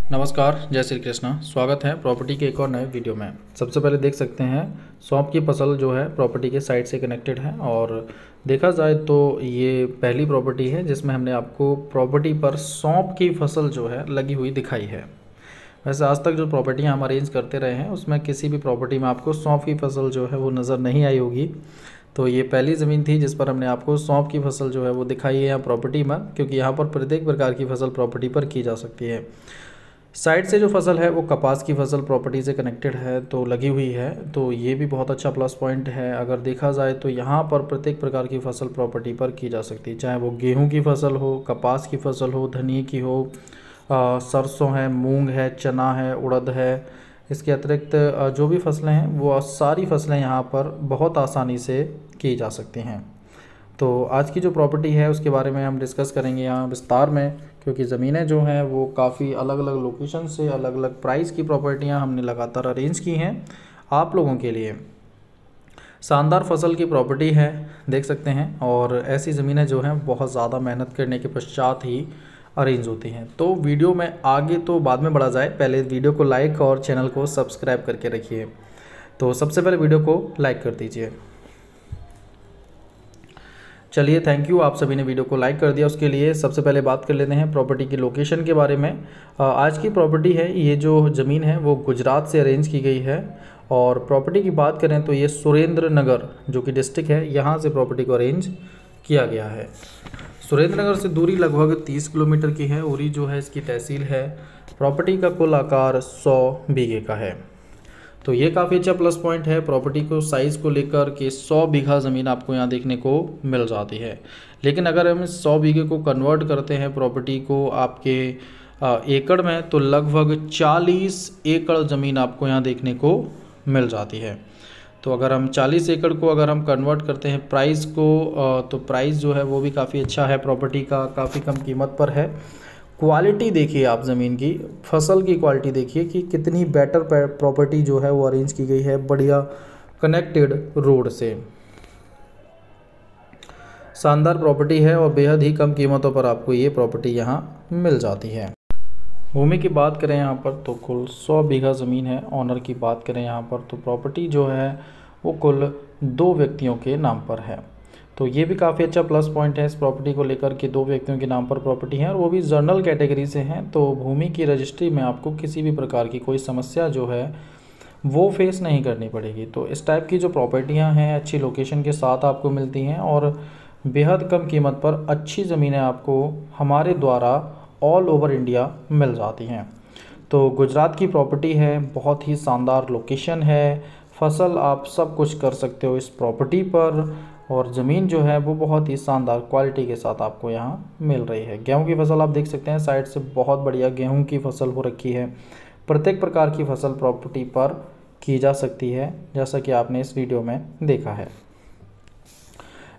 नमस्कार, जय श्री कृष्णा। स्वागत है प्रॉपर्टी के एक और नए वीडियो में। सबसे पहले देख सकते हैं सौंफ की फसल जो है प्रॉपर्टी के साइड से कनेक्टेड है और देखा जाए तो ये पहली प्रॉपर्टी है जिसमें हमने आपको प्रॉपर्टी पर सौंफ की फसल जो है लगी हुई दिखाई है। वैसे आज तक जो प्रॉपर्टियाँ हम अरेंज करते रहे हैं उसमें किसी भी प्रॉपर्टी में आपको सौंफ की फसल जो है वो नज़र नहीं आई होगी। तो ये पहली ज़मीन थी जिस पर हमने आपको सौंफ की फसल जो है वो दिखाई है यहाँ प्रॉपर्टी में, क्योंकि यहाँ पर प्रत्येक प्रकार की फसल प्रॉपर्टी पर की जा सकती है। साइड से जो फसल है वो कपास की फसल प्रॉपर्टी से कनेक्टेड है तो लगी हुई है, तो ये भी बहुत अच्छा प्लस पॉइंट है। अगर देखा जाए तो यहाँ पर प्रत्येक प्रकार की फसल प्रॉपर्टी पर की जा सकती है, चाहे वो गेहूं की फसल हो, कपास की फसल हो, धनिया की हो, सरसों है, मूंग है, चना है, उड़द है। इसके अतिरिक्त जो भी फसलें हैं वो सारी फसलें यहाँ पर बहुत आसानी से की जा सकती हैं। तो आज की जो प्रॉपर्टी है उसके बारे में हम डिस्कस करेंगे यहाँ विस्तार में, क्योंकि ज़मीनें जो हैं वो काफ़ी अलग अलग लोकेशन से अलग अलग प्राइस की प्रॉपर्टियाँ हमने लगातार अरेंज की हैं आप लोगों के लिए। शानदार फसल की प्रॉपर्टी है, देख सकते हैं, और ऐसी ज़मीनें जो हैं बहुत ज़्यादा मेहनत करने के पश्चात ही अरेंज होती हैं। तो वीडियो में आगे तो बाद में बढ़ा जाए, पहले वीडियो को लाइक और चैनल को सब्सक्राइब करके रखिए। तो सबसे पहले वीडियो को लाइक कर दीजिए। चलिए, थैंक यू, आप सभी ने वीडियो को लाइक कर दिया उसके लिए। सबसे पहले बात कर लेते हैं प्रॉपर्टी की लोकेशन के बारे में। आज की प्रॉपर्टी है, ये जो ज़मीन है वो गुजरात से अरेंज की गई है। और प्रॉपर्टी की बात करें तो ये सुरेंद्र नगर जो कि डिस्ट्रिक्ट है, यहाँ से प्रॉपर्टी को अरेंज किया गया है। सुरेंद्र नगर से दूरी लगभग 30 किलोमीटर की है। उरी जो है इसकी तहसील है। प्रॉपर्टी का कुल आकार 100 बीघे का है, तो ये काफ़ी अच्छा प्लस पॉइंट है प्रॉपर्टी को साइज़ को लेकर के। 100 बीघा ज़मीन आपको यहाँ देखने को मिल जाती है। लेकिन अगर हम 100 बीघे को कन्वर्ट करते हैं प्रॉपर्टी को आपके एकड़ में, तो लगभग 40 एकड़ ज़मीन आपको यहाँ देखने को मिल जाती है। तो अगर हम 40 एकड़ को अगर हम कन्वर्ट करते हैं प्राइस को, तो प्राइस जो है वो भी काफ़ी अच्छा है प्रॉपर्टी का, काफ़ी कम कीमत पर है। क्वालिटी देखिए आप ज़मीन की, फसल की क्वालिटी देखिए कि कितनी बेटर प्रॉपर्टी जो है वो अरेंज की गई है, बढ़िया कनेक्टेड रोड से। शानदार प्रॉपर्टी है और बेहद ही कम कीमतों पर आपको ये प्रॉपर्टी यहाँ मिल जाती है। भूमि की बात करें यहाँ पर तो कुल 100 बीघा ज़मीन है। ऑनर की बात करें यहाँ पर तो प्रॉपर्टी जो है वो कुल 2 व्यक्तियों के नाम पर है। तो ये भी काफ़ी अच्छा प्लस पॉइंट है इस प्रॉपर्टी को लेकर कि 2 व्यक्तियों के नाम पर प्रॉपर्टी है और वो भी जर्नल कैटेगरी से हैं। तो भूमि की रजिस्ट्री में आपको किसी भी प्रकार की कोई समस्या जो है वो फेस नहीं करनी पड़ेगी। तो इस टाइप की जो प्रॉपर्टियाँ हैं अच्छी लोकेशन के साथ आपको मिलती हैं और बेहद कम कीमत पर अच्छी ज़मीनें आपको हमारे द्वारा ऑल ओवर इंडिया मिल जाती हैं। तो गुजरात की प्रॉपर्टी है, बहुत ही शानदार लोकेशन है, फसल आप सब कुछ कर सकते हो इस प्रॉपर्टी पर, और ज़मीन जो है वो बहुत ही शानदार क्वालिटी के साथ आपको यहाँ मिल रही है। गेहूं की फसल आप देख सकते हैं, साइड से बहुत बढ़िया गेहूं की फसल हो रखी है। प्रत्येक प्रकार की फसल प्रॉपर्टी पर की जा सकती है, जैसा कि आपने इस वीडियो में देखा है।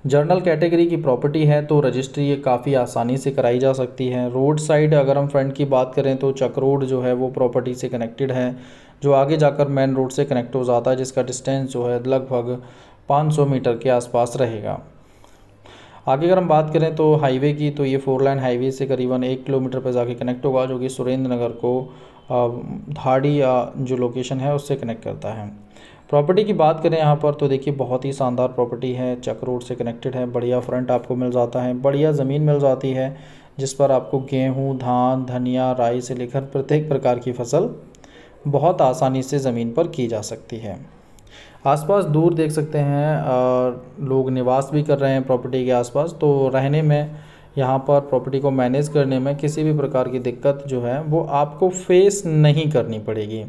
जर्नल कैटेगरी की प्रॉपर्टी है तो रजिस्ट्री ये काफ़ी आसानी से कराई जा सकती है। रोड साइड अगर हम फ्रंट की बात करें तो चक रोड जो है वो प्रॉपर्टी से कनेक्टेड है, जो आगे जाकर मेन रोड से कनेक्ट हो जाता है, जिसका डिस्टेंस जो है लगभग 500 मीटर के आसपास रहेगा। आगे अगर हम बात करें तो हाईवे की, तो ये 4 लाइन हाईवे से करीबन 1 किलोमीटर पर जाके कनेक्ट होगा, जो कि सुरेंद्र नगर को धाड़ी जो लोकेशन है उससे कनेक्ट करता है। प्रॉपर्टी की बात करें यहाँ पर तो देखिए बहुत ही शानदार प्रॉपर्टी है, चक रोड से कनेक्टेड है, बढ़िया फ्रंट आपको मिल जाता है, बढ़िया ज़मीन मिल जाती है जिस पर आपको गेहूँ, धान, धनिया, राई से लेकर प्रत्येक प्रकार की फसल बहुत आसानी से ज़मीन पर की जा सकती है। आसपास दूर देख सकते हैं लोग निवास भी कर रहे हैं प्रॉपर्टी के आसपास, तो रहने में यहाँ पर प्रॉपर्टी को मैनेज करने में किसी भी प्रकार की दिक्कत जो है वो आपको फेस नहीं करनी पड़ेगी,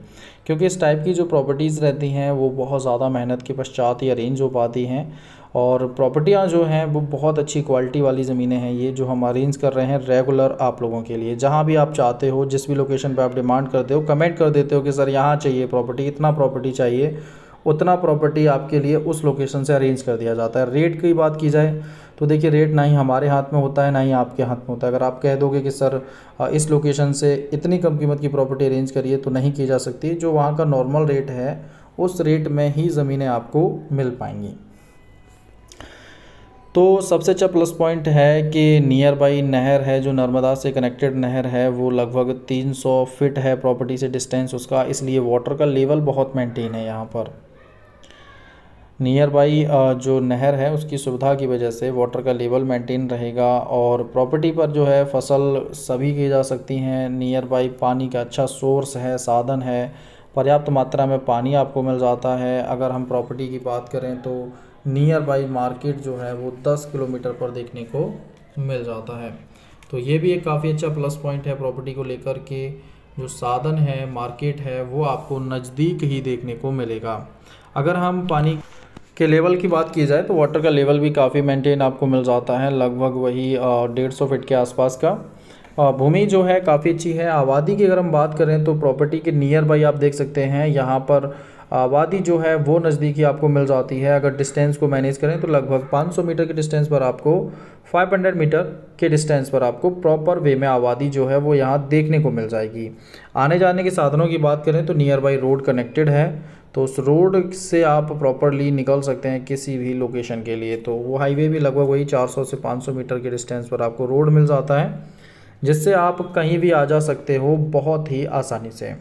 क्योंकि इस टाइप की जो प्रॉपर्टीज़ रहती हैं वो बहुत ज़्यादा मेहनत के पश्चात ही अरेंज हो पाती हैं। और प्रॉपर्टियाँ जो हैं वो बहुत अच्छी क्वालिटी वाली ज़मीनें हैं, ये जो हम अरेंज कर रहे हैं रेगुलर आप लोगों के लिए। जहाँ भी आप चाहते हो, जिस भी लोकेशन पर आप डिमांड करते हो, कमेंट कर देते हो कि सर यहाँ चाहिए प्रॉपर्टी, इतना प्रॉपर्टी चाहिए, उतना प्रॉपर्टी आपके लिए उस लोकेशन से अरेंज कर दिया जाता है। रेट की बात की जाए तो देखिए रेट ना ही हमारे हाथ में होता है ना ही आपके हाथ में होता है। अगर आप कह दोगे कि सर इस लोकेशन से इतनी कम कीमत की प्रॉपर्टी अरेंज करिए, तो नहीं की जा सकती। जो वहाँ का नॉर्मल रेट है उस रेट में ही ज़मीनें आपको मिल पाएंगी। तो सबसे अच्छा प्लस पॉइंट है कि नियर बाई नहर है, जो नर्मदा से कनेक्टेड नहर है, वो लगभग 300 फीट है प्रॉपर्टी से डिस्टेंस उसका, इसलिए वाटर का लेवल बहुत मेंटेन है यहाँ पर। नियर बाई जो नहर है उसकी सुविधा की वजह से वाटर का लेवल मेंटेन रहेगा और प्रॉपर्टी पर जो है फसल सभी की जा सकती हैं। नियर बाई पानी का अच्छा सोर्स है, साधन है, पर्याप्त मात्रा में पानी आपको मिल जाता है। अगर हम प्रॉपर्टी की बात करें तो नियर बाई मार्केट जो है वो 10 किलोमीटर पर देखने को मिल जाता है। तो ये भी एक काफ़ी अच्छा प्लस पॉइंट है प्रॉपर्टी को लेकर के, जो साधन है, मार्केट है, वो आपको नज़दीक ही देखने को मिलेगा। अगर हम पानी के लेवल की बात की जाए तो वाटर का लेवल भी काफ़ी मेंटेन आपको मिल जाता है, लगभग वही 150 फीट के आसपास का। भूमि जो है काफ़ी अच्छी है। आबादी की अगर हम बात करें तो प्रॉपर्टी के नियर बाई आप देख सकते हैं यहाँ पर आबादी जो है वो नज़दीकी आपको मिल जाती है। अगर डिस्टेंस को मैनेज करें तो लगभग 500 मीटर के डिस्टेंस पर आपको 500 मीटर के डिस्टेंस पर आपको प्रॉपर वे में आबादी जो है वो यहाँ देखने को मिल जाएगी। आने जाने के साधनों की बात करें तो नियर बाई रोड कनेक्टेड है, तो उस रोड से आप प्रॉपरली निकल सकते हैं किसी भी लोकेशन के लिए। तो वो हाईवे भी लगभग वही 400 से 500 मीटर के डिस्टेंस पर आपको रोड मिल जाता है, जिससे आप कहीं भी आ जा सकते हो बहुत ही आसानी से।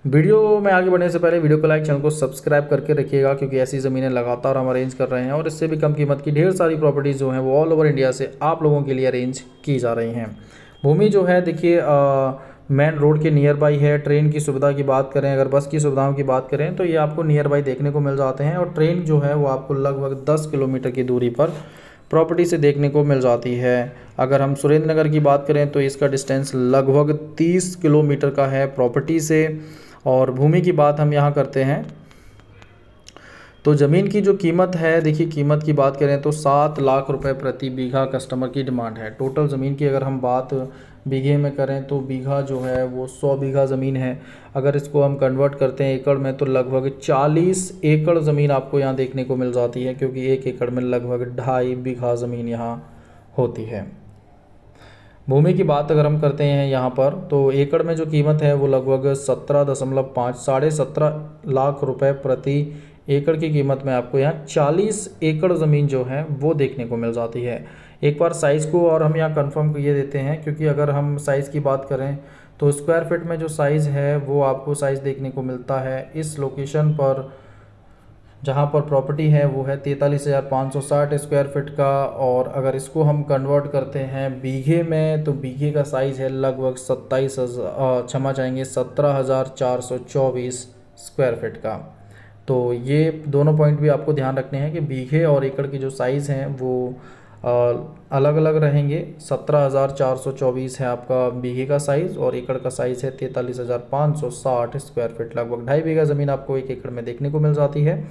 वीडियो में आगे बढ़ने से पहले वीडियो को लाइक, चैनल को सब्सक्राइब करके रखिएगा, क्योंकि ऐसी ज़मीनें लगातार हम अरेंज कर रहे हैं और इससे भी कम कीमत की ढेर सारी प्रॉपर्टीज़ जो हैं वो ऑल ओवर इंडिया से आप लोगों के लिए अरेंज की जा रही हैं। भूमि जो है देखिए मेन रोड के नियर बाई है। ट्रेन की सुविधा की बात करें, अगर बस की सुविधाओं की बात करें तो ये आपको नियर बाई देखने को मिल जाते हैं और ट्रेन जो है वो आपको लगभग 10 किलोमीटर की दूरी पर प्रॉपर्टी से देखने को मिल जाती है। अगर हम सुरेंद्र नगर की बात करें तो इसका डिस्टेंस लगभग 30 किलोमीटर का है प्रॉपर्टी से। और भूमि की बात हम यहाँ करते हैं तो ज़मीन की जो कीमत है, देखिए कीमत की बात करें तो 7 लाख रुपए प्रति बीघा कस्टमर की डिमांड है। टोटल ज़मीन की अगर हम बात बीघे में करें तो बीघा जो है वो 100 बीघा ज़मीन है। अगर इसको हम कन्वर्ट करते हैं एकड़ में तो लगभग 40 एकड़ ज़मीन आपको यहाँ देखने को मिल जाती है, क्योंकि 1 एकड़ में लगभग 2.5 बीघा ज़मीन यहाँ होती है। भूमि की बात अगर हम करते हैं यहाँ पर तो एकड़ में जो कीमत है वो लगभग 17.5 लाख रुपए प्रति एकड़ की कीमत में आपको यहाँ 40 एकड़ ज़मीन जो है वो देखने को मिल जाती है। एक बार साइज़ को और हम यहाँ कंफर्म किए देते हैं, क्योंकि अगर हम साइज़ की बात करें तो स्क्वायर फीट में जो साइज़ है वो आपको साइज़ देखने को मिलता है इस लोकेशन पर जहाँ पर प्रॉपर्टी है वो है 43,560 स्क्वायर फीट का। और अगर इसको हम कन्वर्ट करते हैं बीघे में तो बीघे का साइज़ है लगभग 17,424 स्क्वायर फीट का। तो ये दोनों पॉइंट भी आपको ध्यान रखने हैं कि बीघे और एकड़ की जो साइज़ हैं वो अलग अलग रहेंगे। 17,424 है आपका बीघे का साइज़ और एकड़ का साइज़ है 43,560 स्क्वायर फीट। लगभग 2.5 बीघा ज़मीन आपको 1 एकड़ में देखने को मिल जाती है।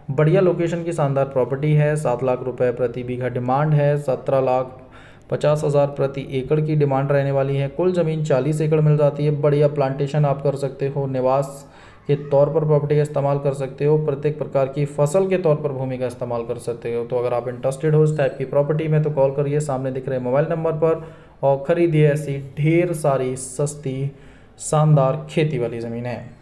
बढ़िया लोकेशन की शानदार प्रॉपर्टी है। 7 लाख रुपए प्रति बीघा डिमांड है। 17,50,000 प्रति एकड़ की डिमांड रहने वाली है। कुल ज़मीन 40 एकड़ मिल जाती है। बढ़िया प्लांटेशन आप कर सकते हो, निवास के तौर पर प्रॉपर्टी का इस्तेमाल कर सकते हो, प्रत्येक प्रकार की फसल के तौर पर भूमि का इस्तेमाल कर सकते हो। तो अगर आप इंटरेस्टेड हो इस टाइप की प्रॉपर्टी में तो कॉल करिए सामने दिख रहे मोबाइल नंबर पर और ख़रीदिए ऐसी ढेर सारी सस्ती शानदार खेती वाली ज़मीनें।